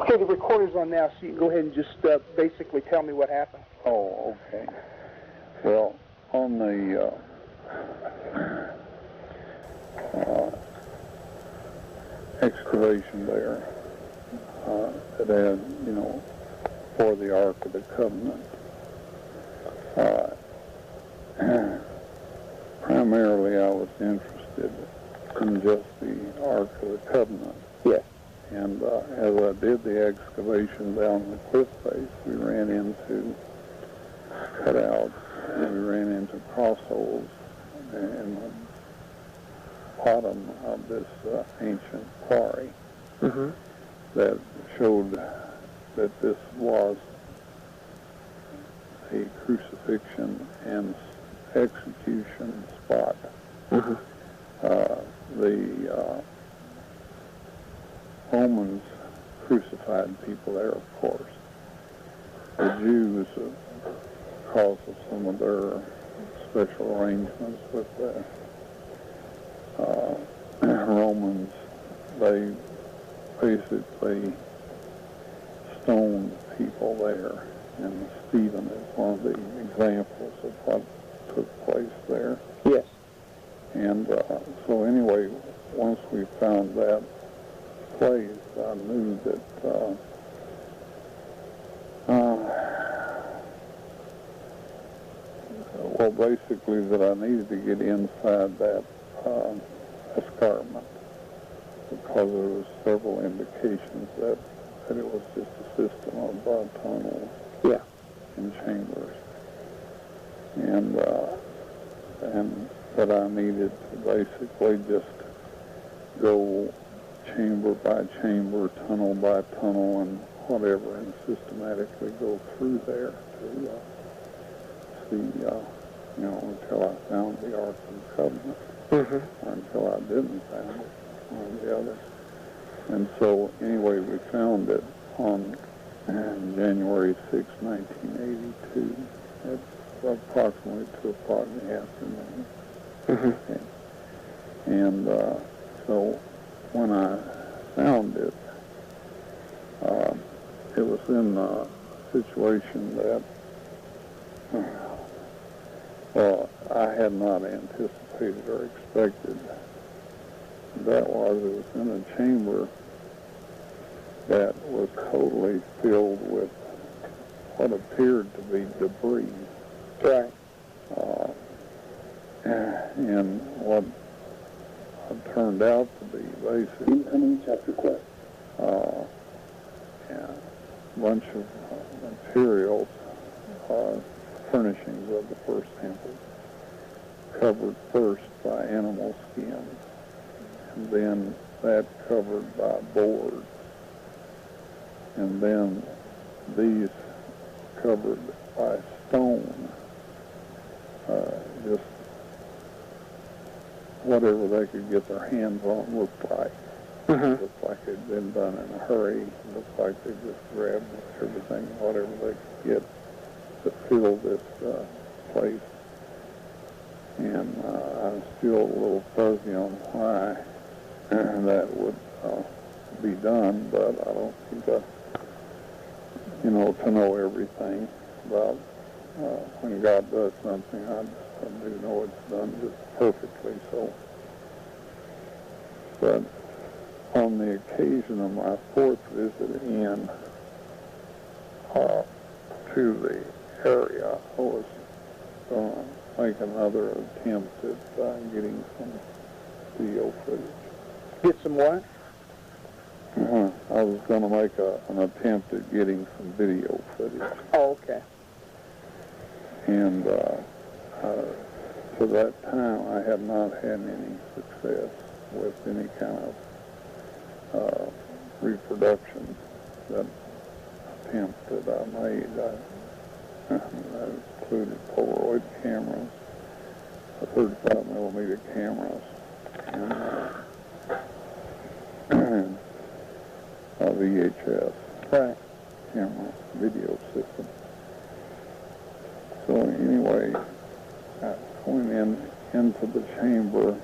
Okay, the recorder's on now, so you can go ahead and just basically tell me what happened. Oh, okay. Well, on the excavation there, it had, you know, for the Ark of the Covenant, primarily I was interested in just the Ark of the Covenant. Yes. And as I did the excavation down the cliff face, we ran into cutouts, and we ran into crossholes in the bottom of this ancient quarry that showed that this was a crucifixion and execution spot. The Romans crucified people there, of course. The Jews, because of some of their special arrangements with the Romans, they basically stoned people there, and Stephen is one of the examples of what took place there. Yes. And so anyway, once we found that place, I knew that well, basically that I needed to get inside that escarpment, because there was several indications that it was just a system of tunnels and chambers, and that I needed to basically just go chamber by chamber, tunnel by tunnel, and whatever, and systematically go through there to see, you know, until I found the Ark of the Covenant, or until I didn't find it, one or the other. And so, anyway, we found it on January 6, 1982, at approximately 2 o'clock in the afternoon. Okay. And so, when I found it, it was in a situation that, well, I had not anticipated or expected. That was, it was in a chamber that was totally filled with what appeared to be debris. Right. And what turned out to be basically incoming chapter quest. A bunch of materials, furnishings of the first temple, covered first by animal skins, and then that covered by boards, and then these covered by stone, just whatever they could get their hands on looked like. Looked like it had been done in a hurry. Looked like they just grabbed everything, whatever they could get to fill this place. And I'm still a little fuzzy on why that would be done, but I don't think you know, to know everything about when God does something, I do know it's done just perfectly. So, but on the occasion of my fourth visit in to the area, I was going to make another attempt at getting some video footage. Get some what? I was going to make an attempt at getting some video footage. Oh, okay. And to that time, I had not had any success with any kind of reproduction. That attempt that I made, that included Polaroid cameras, 35mm cameras, and a VHS camera video system. So anyway, I went into the chamber,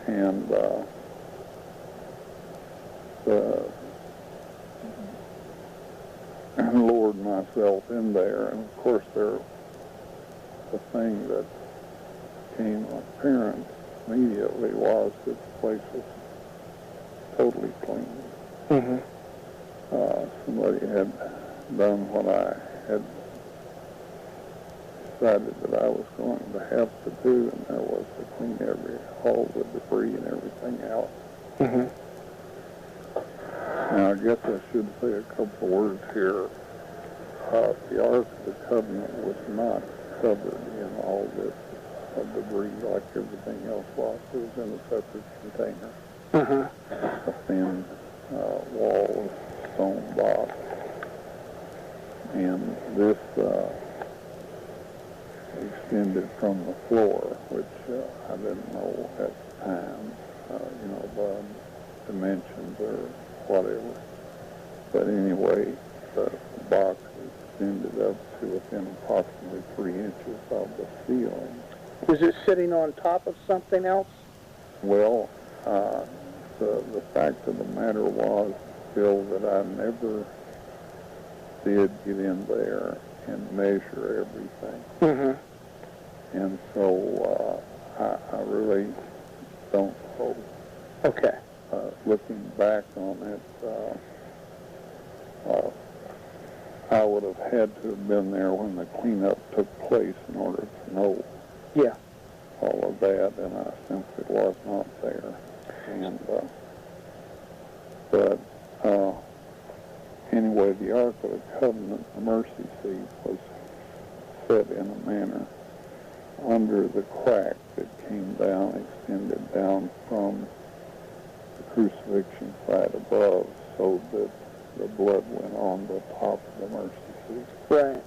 and myself in there, and of course the thing that became apparent immediately was that the place was totally clean. Mm-hmm. Somebody had done what I had decided that I was going to have to do, and that was to clean all the debris and everything out. Mm-hmm. Now, I guess I should say a couple of words here. The Ark of the Covenant was not covered in all this debris like everything else was. It was in a separate container. Mm-hmm. A thin wall of stone box. And this extended from the floor, which I didn't know at the time, the dimensions or whatever. But anyway, the box extended up to within approximately 3 inches of the ceiling. Was it sitting on top of something else? Well, the fact of the matter was, Bill, that I never did get in there and measure everything. Mm-hmm. And so I really don't know. Okay. Looking back on it, I would have had to have been there when the cleanup took place in order to know all of that, and I simply was not there. And but anyway, the Ark of the Covenant, the mercy seat, was set in a manner under the crack that came down, extended down from the crucifixion side above, so that the blood went on the top of the mercy seat. Right.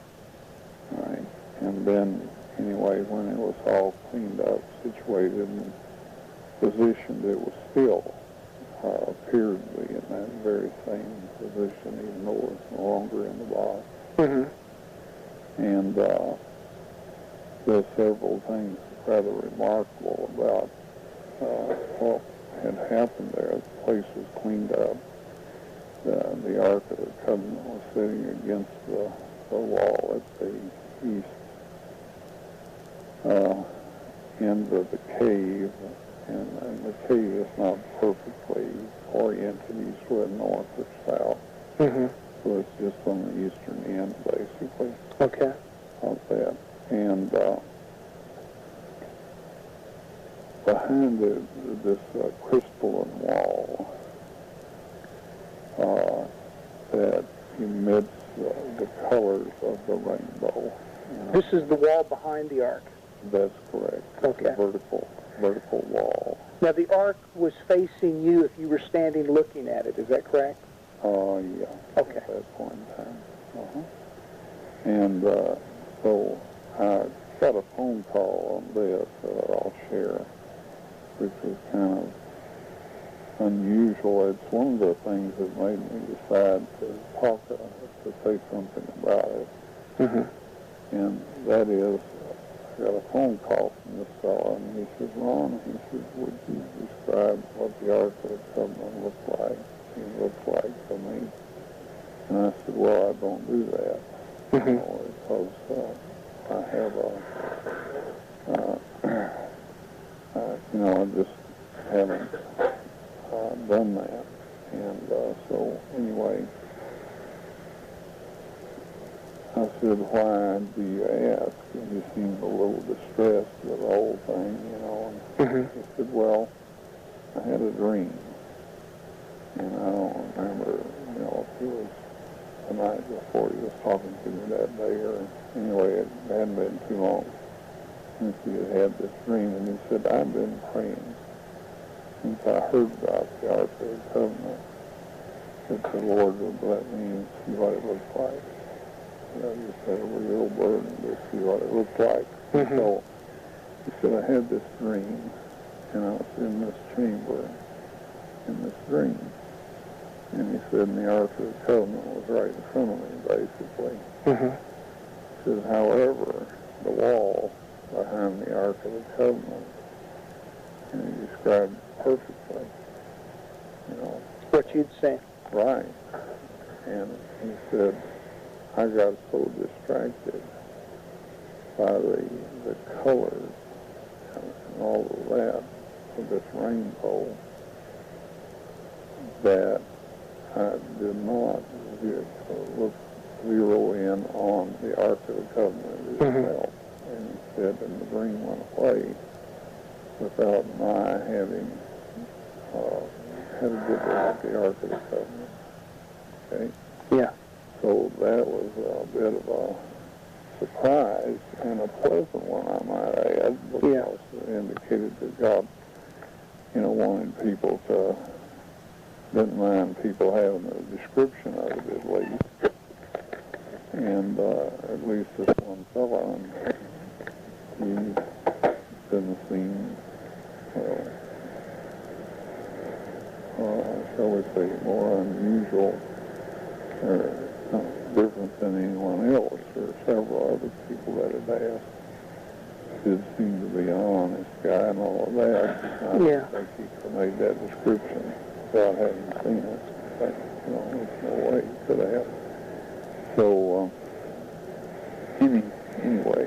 Right. And then, anyway, when it was all cleaned up, situated, and positioned, it was still appeared to be in that very same position, even though it was no longer in the box. Mm-hmm. And there's several things rather remarkable about what had happened there. The place was cleaned up. The Ark of the Covenant was sitting against the wall at the east end of the cave, and the cave is not perfectly oriented eastward, north, or south. Mm-hmm. So it's just on the eastern end, basically, Okay. of that. And behind this crystalline wall that emits the colors of the rainbow. This is the wall behind the Ark. That's correct. Okay. It's a vertical wall. Now, the Ark was facing you if you were standing looking at it. Is that correct? Yeah. Okay. At that point in time. And so I got a phone call on this that I'll share, which was kind of unusual. It's one of the things that made me decide to say something about it. Mm-hmm. And that is, I got a phone call from this fellow, and he says, Ron, he says, would you describe what the Ark of the Covenant looked like? It looks like to me. And I said, well, I don't do that. Mm-hmm. Because I have I just haven't done that. And so anyway, I said, why do you ask? And he seemed a little distressed with the whole thing, And Mm-hmm. he said, well, I had a dream. And I don't remember, if it was the night before he was talking to me that day, or anyway, it hadn't been too long since he had this dream. And he said, I've been praying since I heard about the Ark of the Covenant that the Lord would let me see what it looked like. Just had a real burden to see what it looked like. Mm-hmm. So he said, I had this dream, and I was in this chamber in this dream. And he said, and the Ark of the Covenant was right in front of me, basically. Mm-hmm. He says, however, the wall behind the Ark of the Covenant, and he described it perfectly, What you'd say. Right. And he said, I got so distracted by the colors and all of that of this rainbow that I did not zero in on the Ark of the Covenant itself. And instead, and the dream went away without my having had a good look at the Ark of the Covenant. Okay? Yeah. So that was a bit of a surprise and a pleasant one, I might add, because it indicated that God, wanted people to, didn't mind people having a description of it at least. And at least this one fellow, and he didn't seem, shall we say, more unusual or different than anyone else, or several other people that had asked. Did seem to be an honest guy and all of that. I don't think he could have made that description without having seen it. But, there's no way he could have. So, anyway,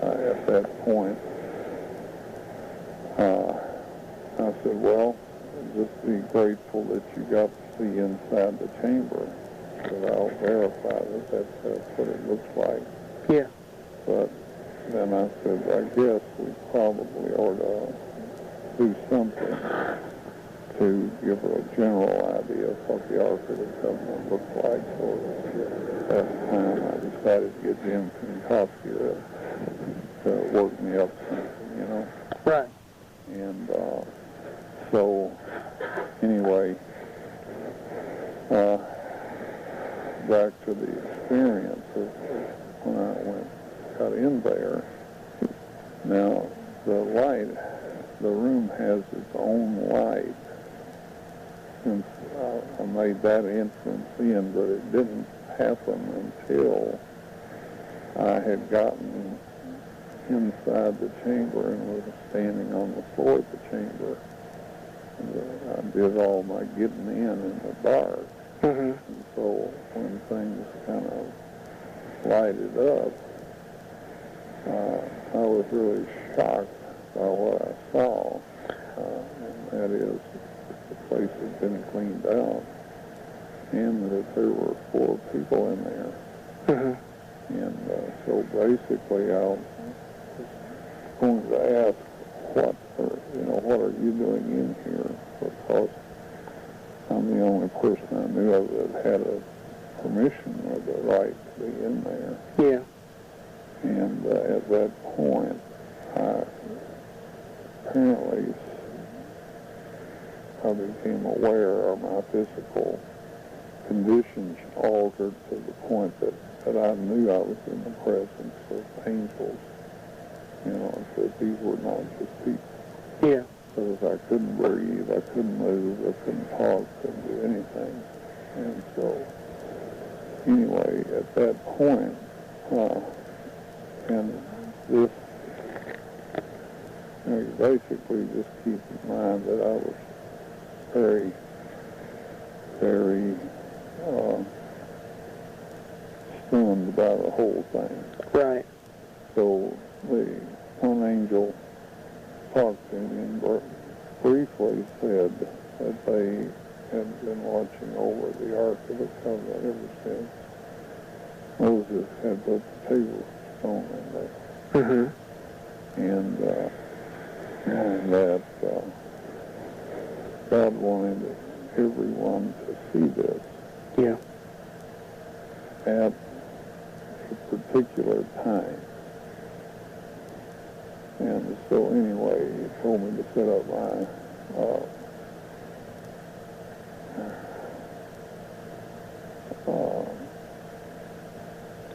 at that point, I said, well, just be grateful that you got to see inside the chamber. That I'll verify that that's what it looks like. Yeah. But then I said, I guess we probably ought to do something to give her a general idea of what the Ark of the Covenant looked like. So at that time I decided to get Jim Costier to work me up something, Right. And so anyway, back to the experience of when I got in there. Now, the room has its own light. Since I made that entrance in, but it didn't happen until I had gotten inside the chamber and was standing on the floor of the chamber. And I did all my getting in the dark. And so when things kind of lighted up, I was really shocked by what I saw. And that is, the place had been cleaned out, and that there were 4 people in there. And so basically, I was going to ask, what are you doing in here? Because I'm the only person I knew of that had a permission or the right to be in there. Yeah. And at that point, apparently I became aware of my physical conditions altered to the point that I knew I was in the presence of angels. That these were not just people. Yeah. Because I couldn't breathe, I couldn't move, I couldn't talk, couldn't do anything. And so, anyway, at that point, and this, you basically just keep in mind that I was very, very stunned by the whole thing. Right. So the one angel talked to me and briefly said that they had been watching over the Ark of the Covenant ever since Moses had put the tablestone in there. And that God wanted everyone to see this. Yeah. At a particular time. And so anyway, he told me to set up my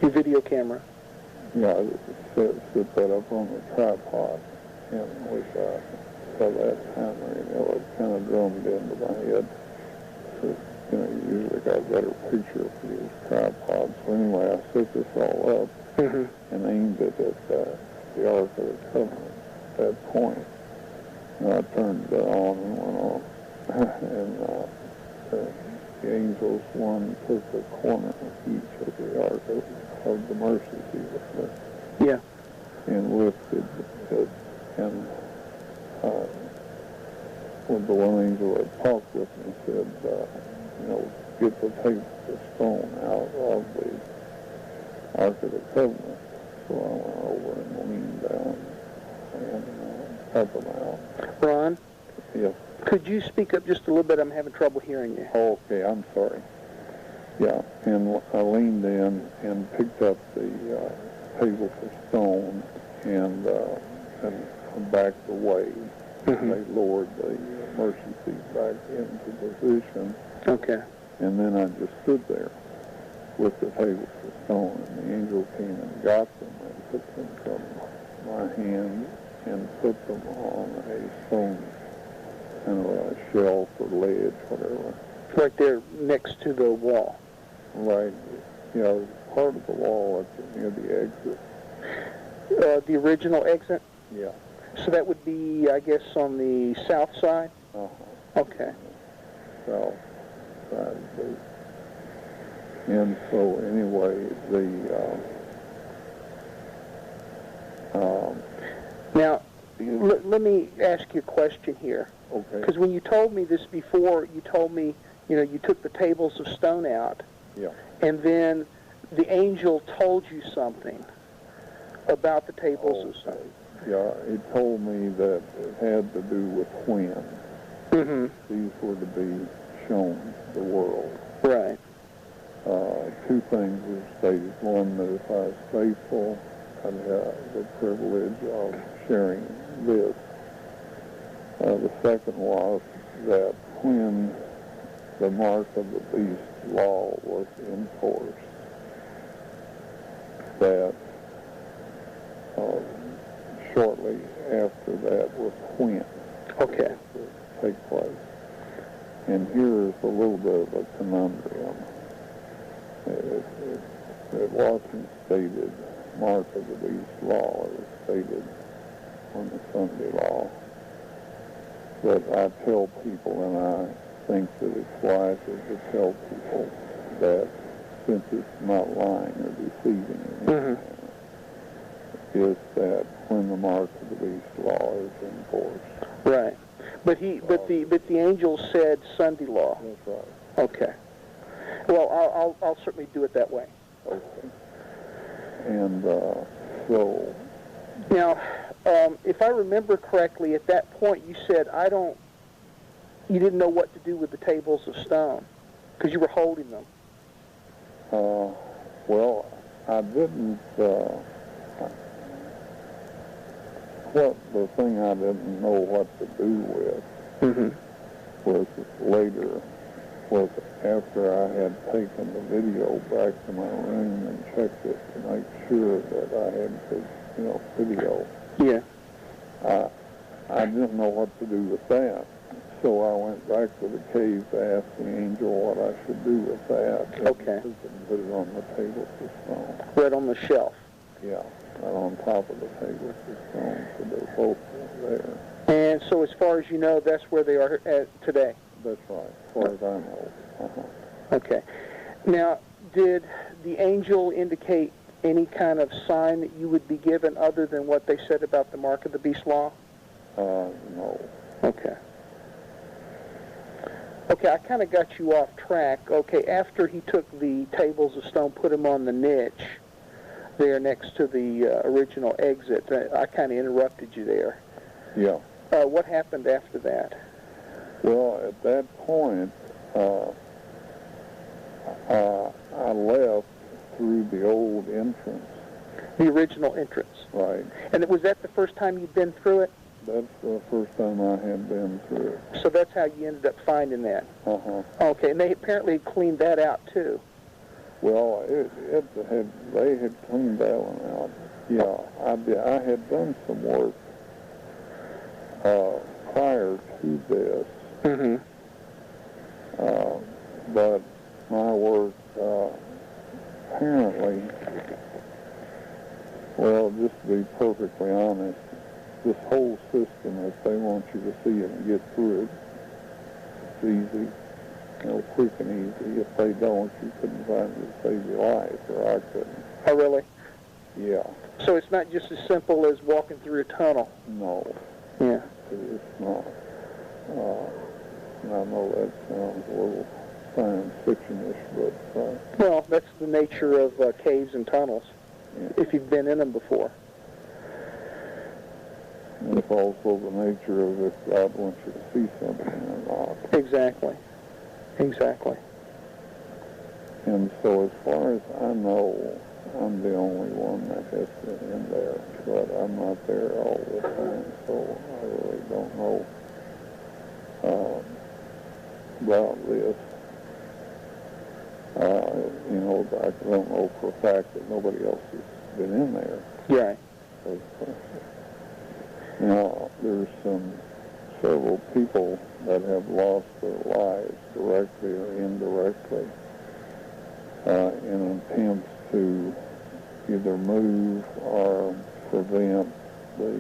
your video camera. Yeah, I set that up on the tripod, and which by that time, it kind of drummed into my head. So, you usually got a better picture for these tripods. So anyway, I set this all up and aimed it at the Ark of the Covenant at that point. And I turned it on and went on. And the angels, one took a corner of each of the ark of the mercy seat, Yeah. and lifted it, and when the one angel that talked with me said, get the tables of stone out of the Ark of the Covenant. So I went over and leaned down and cut them out. Ron? Yes. Could you speak up just a little bit? I'm having trouble hearing you. Oh, okay, I'm sorry. Yeah, and I leaned in and picked up the tables of stone and backed away. Mm-hmm. They lowered the mercy seat back into position. Okay. And then I just stood there with the tables of stone, and the angel came and got them and took them from my hand and put them on a stone, kind of a shelf or ledge, whatever. Right there next to the wall. Right, part of the wall up near the exit. The original exit? Yeah. So that would be, I guess, on the south side? Uh-huh. Okay. South side. And so anyway, now, let me ask you a question here. Okay. Because when you told me this before, you told me, you took the tables of stone out. Yeah. And then the angel told you something about the tables of stone. Yeah, he told me that it had to do with when these were to be shown the world. Right. Two things were stated. One, that if I was faithful, I'd have the privilege of sharing this. The second was that when the mark of the beast law was enforced, that shortly after that was when Okay. it would take place. And here's a little bit of a conundrum. It wasn't stated mark of the beast law. It was stated on the Sunday law. But I tell people, and I think that it's wiser to tell people that since it's not lying or deceiving in any manner, is that when the mark of the beast law is enforced. Right. But the angel said Sunday law. That's right. Okay. Well, I'll certainly do it that way. Okay. And so. Now, if I remember correctly, at that point you said you didn't know what to do with the tables of stone because you were holding them. Well, I didn't. The thing I didn't know what to do with was later, was after I had taken the video back to my room and checked it to make sure that I had video. Yeah. I didn't know what to do with that. So I went back to the cave to ask the angel what I should do with that. Okay. And put it on the table of stone. Right on the shelf. Yeah, right on top of the table of stone, so they're both there. And so as far as you know, that's where they are today? That's right, as far as I know. Okay. Now, did the angel indicate any kind of sign that you would be given other than what they said about the mark of the beast law? No. Okay. Okay, I kind of got you off track. Okay, after he took the tables of stone, put them on the niche there next to the original exit, I kind of interrupted you there. Yeah. What happened after that? Well, at that point, I left through the old entrance. The original entrance. Right. And was that the first time you'd been through it? That's the first time I had been through it. So that's how you ended up finding that? Okay, and they apparently cleaned that out too. Well, they had cleaned that one out. Yeah, I had done some work prior to this. But my work apparently, well, just to be perfectly honest, this whole system, if they want you to see it and get through it, it's easy. quick and easy. If they don't, you couldn't find it to save your life, or I couldn't. Oh, really? Yeah. So it's not just as simple as walking through a tunnel? No. Yeah. It's not. And I know that sounds a little science fiction-ish, but... well, that's the nature of caves and tunnels, yeah. if you've been in them before. And it's also the nature of if God wants you to see something or not. Exactly. Exactly. And so as far as I know, I'm the only one that has been in there, but I'm not there all the time, so I really don't know about this. You know, I don't know for a fact that nobody else has been in there. Right. Now, there's several people that have lost their lives directly or indirectly in attempts to either move or prevent the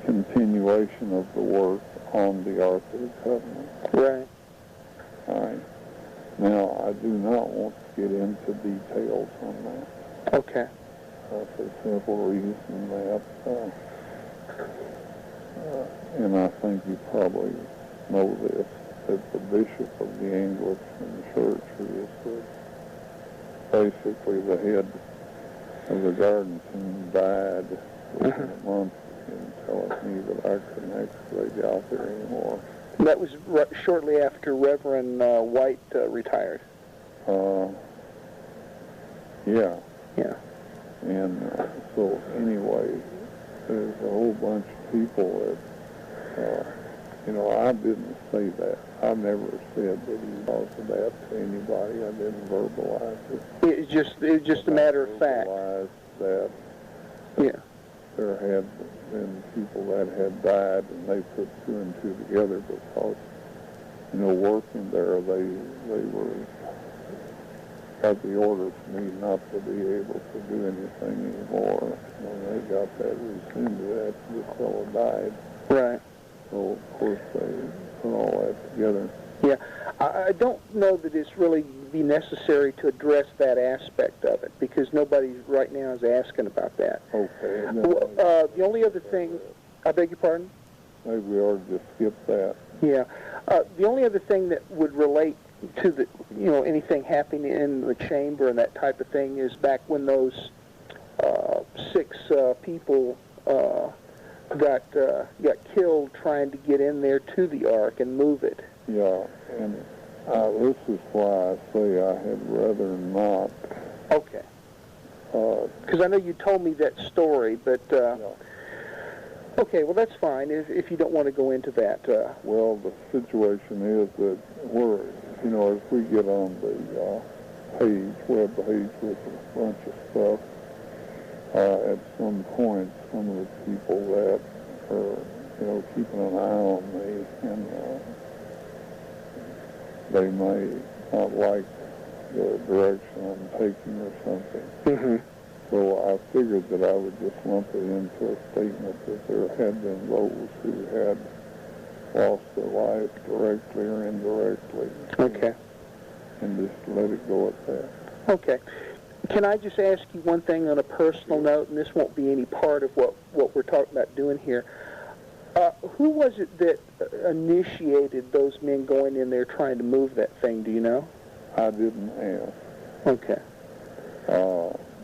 continuation of the work on the Ark of the Covenant. Right. All right. Now, I do not want to get into details on that. Okay. For the simple reason that, and I think you probably know this, that the bishop of the Anglican Church, who is basically the head of the garden team, died within a month and telling me that I couldn't excavate out there anymore. That was shortly after Reverend Wyatt retired. Yeah. Yeah. And so anyway, there's a whole bunch of people that, you know, I didn't say that. I never said that he caused that to anybody. I didn't verbalize it. It's just a matter of fact. Verbalized that Yeah. there had been people that had died, and they put two and two together because, you know, working there, they got the order for me not to be able to do anything anymore. When they got that rescinded after the fellow died. Right. So, of course, they put all that together. Yeah. I don't know that it's really be necessary to address that aspect of it, because nobody right now is asking about that. Okay. Well, the only other thing, I beg your pardon? Maybe we ought to just skip that. Yeah. The only other thing that would relate to the, you know, anything happening in the chamber and that type of thing is back when those 6 people got killed trying to get in there to the Ark and move it. Yeah, and this is why I say I had rather not. Okay. Because I know you told me that story, but Yeah. okay, well that's fine if you don't want to go into that. Well, the situation is that we're, you know, as we get on the web page with a bunch of stuff, at some point, some of the people that are, you know, keeping an eye on me, and they may not like the direction I'm taking or something. Mm-hmm. So I figured that I would just lump it into a statement that there had been those who had lost their life directly or indirectly. Okay. And just let it go at that. Okay. Can I just ask you one thing on a personal note, and this won't be any part of what we're talking about doing here. Who was it that initiated those men going in there trying to move that thing? Do you know? I didn't ask. Okay.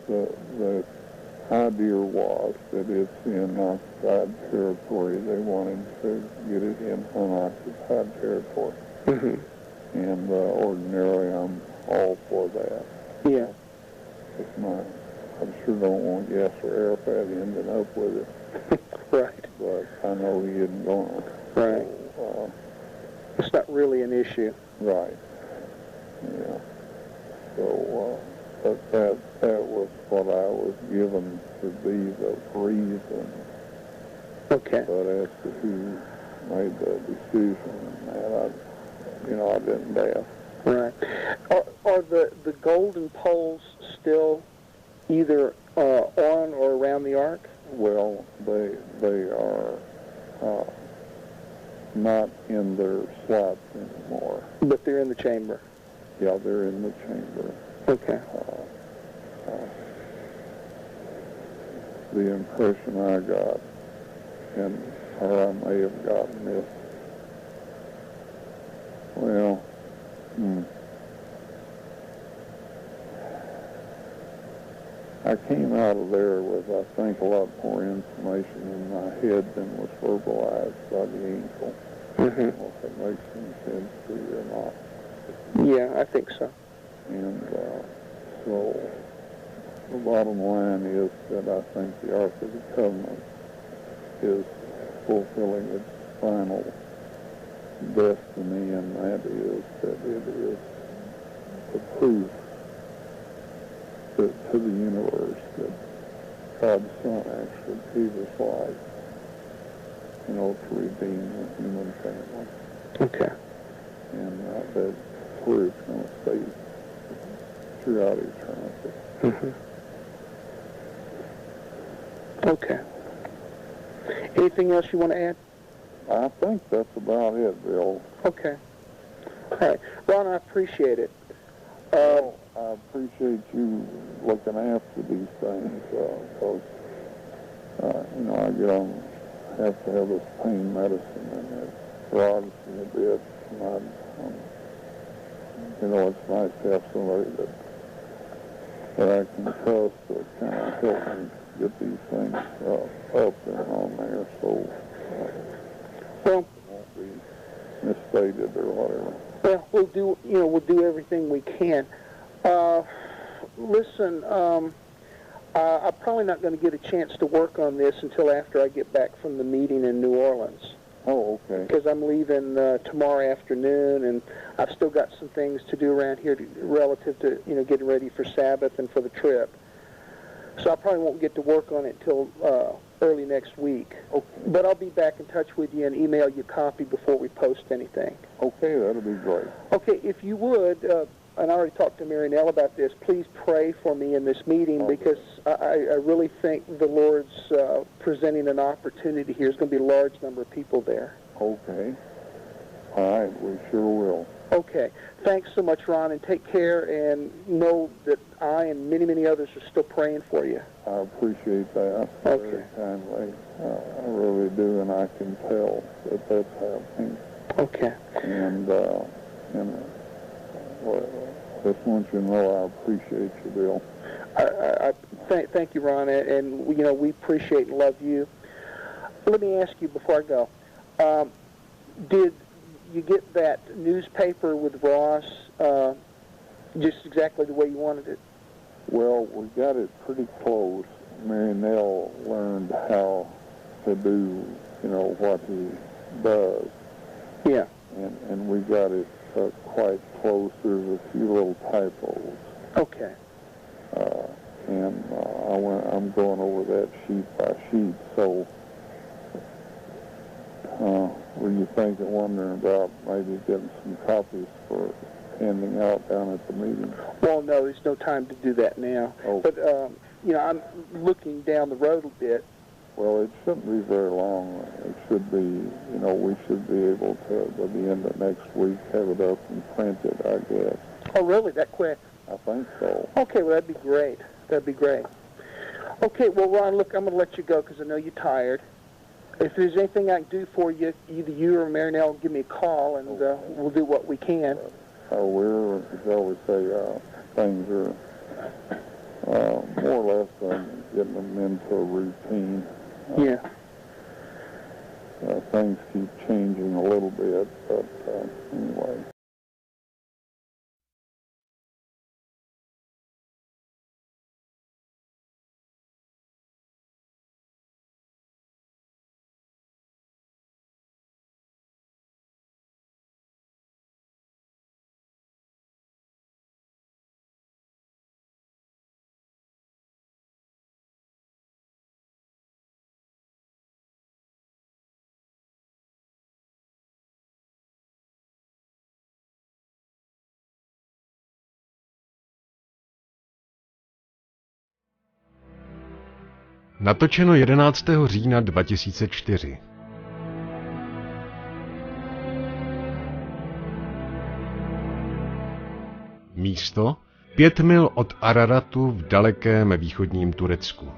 The idea was that it's in occupied territory. They wanted to get it in unoccupied territory. Mm-hmm. And ordinarily I'm all for that. Yeah. I sure don't want Yasser Arafat ending up with it. Right. But I know he isn't going to. Right. So, it's not really an issue. right. Yeah. So, but that was what I was given to be the reason. Okay. But as to who made the decision, man, I didn't ask. Right. Are the golden poles still either on or around the Ark? Well, they are not in their slots anymore. But they're in the chamber. Yeah, they're in the chamber. Okay. The impression I got, or I may have gotten this, well, I came out of there with, I think, a lot more information in my head than was verbalized by the angel. I don't know if that makes any sense to you or not. Yeah, I think so. And so the bottom line is that I think the Ark of the Covenant is fulfilling its final destiny, and that is that it is the proof to the universe that God's Son actually gave his life, to redeem the human family. Okay. And that where it's going to stay throughout eternity. Okay. Anything else you want to add? I think that's about it, Bill. Okay. All right. Ron, I appreciate it. Well, I appreciate you looking after these things because, I get on, have to have this pain medicine and it rogs me a bit. And it's nice to have somebody that I can trust to kind of help me get these things up and on there so it won't be misstated or whatever. Well, we'll do everything we can. Listen, I'm probably not going to get a chance to work on this until after I get back from the meeting in New Orleans. Oh, okay. Because I'm leaving tomorrow afternoon, and I've still got some things to do around here relative to, getting ready for Sabbath and for the trip. So I probably won't get to work on it until early next week. Okay. But I'll be back in touch with you and email you a copy before we post anything. Okay, that'll be great. Okay, if you would, and I already talked to Mary Nell about this, please pray for me in this meeting because I really think the Lord's presenting an opportunity here. There's going to be a large number of people there. Okay. All right, we sure will. Okay. Thanks so much, Ron, and take care, and know that I and many, many others are still praying for you. I appreciate that very kindly. I really do, and I can tell that that's happening. Okay. And just want you to know I appreciate you, Bill. Thank you, Ron, and we appreciate and love you. Let me ask you before I go, did you get that newspaper with Ross just exactly the way you wanted it? Well, we got it pretty close. Mary Nell learned how to do, what he does. Yeah. And we got it quite close. There's a few little typos. Okay. And I'm going over that sheet by sheet. So, were you thinking, wondering about maybe getting some copies for handing out down at the meeting? Well, no, there's no time to do that now. Oh. But, I'm looking down the road a bit. Well, it shouldn't be very long. It should be, we should be able to, by the end of next week, have it up and printed, I guess. Oh, really? That quick? I think so. Okay, well, that'd be great. That'd be great. Okay, well, Ron, look, I'm going to let you go because I know you're tired. If there's anything I can do for you, either you or Mary Nell give me a call, and we'll do what we can. We're, as I always say, things are more or less getting them into a routine. Yeah. Things keep changing a little bit, but anyway. Natočeno 11. října 2004. Místo 5 mil od Araratu v dalekém východním Turecku.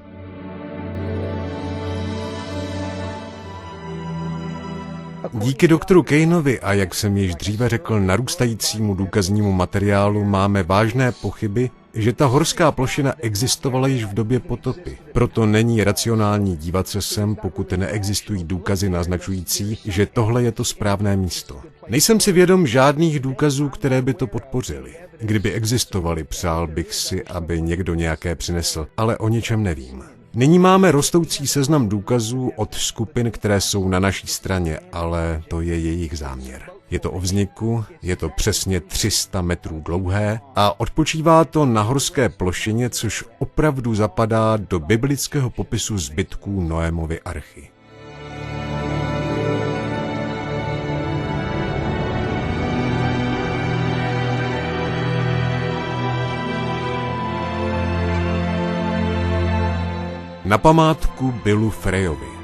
Díky doktoru Kaneovi a, jak jsem již dříve řekl, narůstajícímu důkaznímu materiálu máme vážné pochyby, že ta horská plošina existovala již v době potopy. Proto není racionální dívat se sem, pokud neexistují důkazy naznačující, že tohle je to správné místo. Nejsem si vědom žádných důkazů, které by to podpořily. Kdyby existovaly, přál bych si, aby někdo nějaké přinesl, ale o ničem nevím. Nyní máme rostoucí seznam důkazů od skupin, které jsou na naší straně, ale to je jejich záměr. Je to o vzniku, je to přesně 300 metrů dlouhé a odpočívá to na horské plošině, což opravdu zapadá do biblického popisu zbytků Noémovy archy. Na památku Billu Freyovi.